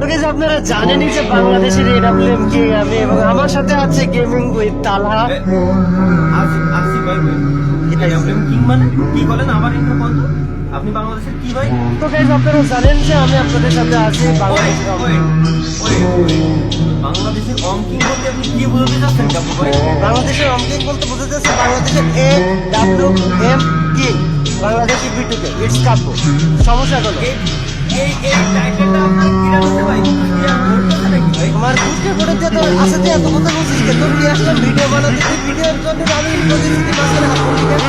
Guys আপনারা জানেনই যে বাংলাদেশের এডব্লিউএম কিং আমি, এবং আমার সাথে আছে গেমিং উইথ তালহা। আসি ভাই এডব্লিউএম কিং মানে কি বলেন? আমার ইন্ট্রো বন্ধ। আপনি বাংলাদেশের কি ভাই? তো গাইস আপনারা জানেন যে আমি আপনাদের সাথে আছি বাংলাদেশের বাংলাদেশের অং কিং বলতে আপনি কি বলতে চাচ্ছেন কাপু ভাই? বাংলাদেশের অঙ্কিং বলতে বোঝা যাচ্ছে বাংলাদেশের এডব্লিউএম কিং, বাংলাদেশি বিটুকে ইটস কাপু। সমস্যা হলো এই টাইটেলটা আপনার কি রাখতে ভাই? কি আর বলতে নাকি ভাই? আমার বুঝতে করে যে তোর আছে যে এত কথা বলছিস কে? তোর নিয়ে আসলাম ভিডিও বানাতে, তুই ভিডিওর জন্য আমি ইন্ট্রোডিউসিটি মাঝখানে হাত করলি কেন?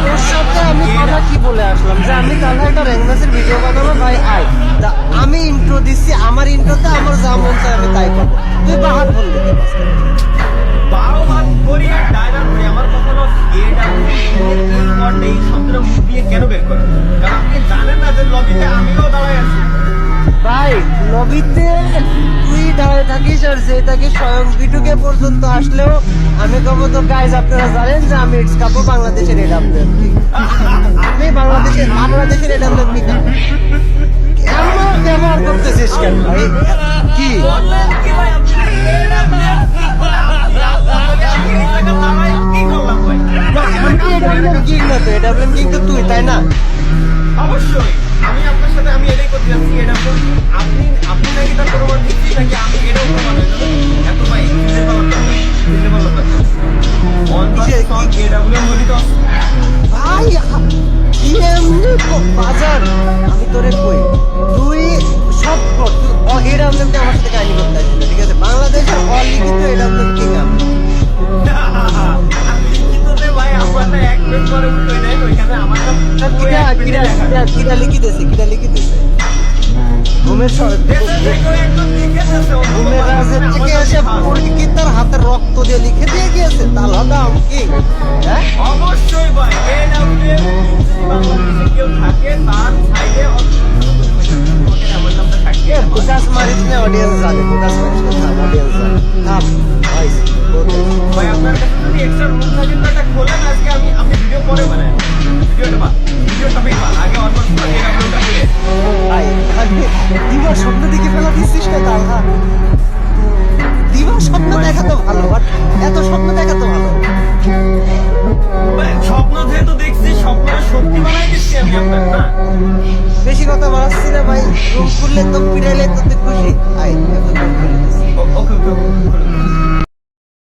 তোর সাথে আমি কথা কি বলে আসলাম যে আমি তাহলে একটা র্যাঙ্গাসের ভিডিও বানাবো ভাই আয়, তা আমি ইন্ট্রো দিচ্ছি, আমার ইন্ট্রোতে আমার যা মন চায় আমি তাই করবো, তুই বাহাত বললি কেন? বারো হাত করি আর ডায়নার করি, আমার কখনো এই শব্দটা মুখ দিয়ে কেন বের করে? কারণ আপনি জানেন না যে লবিতে আমিও দাঁড়ায় আছি। ভাই লবিতে তুই দাঁড়ায় থাকিস আর যে তাকে স্বয়ং বিটুকে পর্যন্ত আসলেও আমি কব তো গাইজ আপনারা জানেন যে আমি ইটস কাপু বাংলাদেশের এডব্লিউএম কিং। আমি বাংলাদেশের এডব্লিউএম কিং। কেমন ব্যবহার করতেছিস কেন ভাই? কি বললেন কি ভাই আপনি? কি করলাম ভাই? আমি এডব্লিউএম কিং না, তো এডব্লিউএম কিং তো তুই, তাই না? অবশ্যই আমি আপনার সাথে আমি এটাই করতে যাচ্ছি। এটা আপনি আপনি নাকি তার প্রমাণ দিচ্ছি নাকি আমি এটাও প্রমাণ হয়ে যাবে? এত ভাই কিসের বলার দরকার? কিসের বলার দরকার? অন সং এডব্লিউএম বলি তো ভাই কি এমনি বাজার, আমি তোরে কই তুই সব কর, তুই এডব্লিউএমকে আমার সাথে কাহিনী করতে আসিস না, ঠিক আছে? বাংলাদেশের অলিখিত এডব্লিউএম কিং আমি। কিন্তু ভাই আমরা এক মিনিট পরে উঠে নেই ওইখানে আমার কিরা লিখি দিয়েছে ঘুমের ঘুমের রাজের থেকে এসে পরিচিতার হাতে রক্ত দিয়ে লিখে দিয়ে গিয়েছে তালহা কি? হ্যাঁ অবশ্যই ভাই এডব্লিউএম বাংলাদেশে কেউ থাকে তার সাইডে আমার নামটা থাকে। বুকাস মারিস না, অডিয়েন্স জানে, বুকাস মারিস না, অডিয়েন্স জানে। থাম ভাই ভাই আপনার কাছে যদি এক্সট্রা রুম থাকে তো এটা খোলেন, আজকে আপনি ভিডিও পরে বানান। ভিডিওটা আগে অন করতে এডব্লিউএমটা খুলে ভাই দিবার স্বপ্ন দেখে ফেলা দিচ্ছিস না তালহা? দিবার স্বপ্ন দেখা তো ভালো, বাট এত স্বপ্ন দেখা তো ভালো। ভাই স্বপ্ন যেহেতু দেখছি স্বপ্নটা সত্যি বানাই দিচ্ছি আমি আপনার না। বেশি কথা বাড়াচ্ছি না ভাই, রুম খুললে তো পিড়াইলে তো তুই খুশি। আয়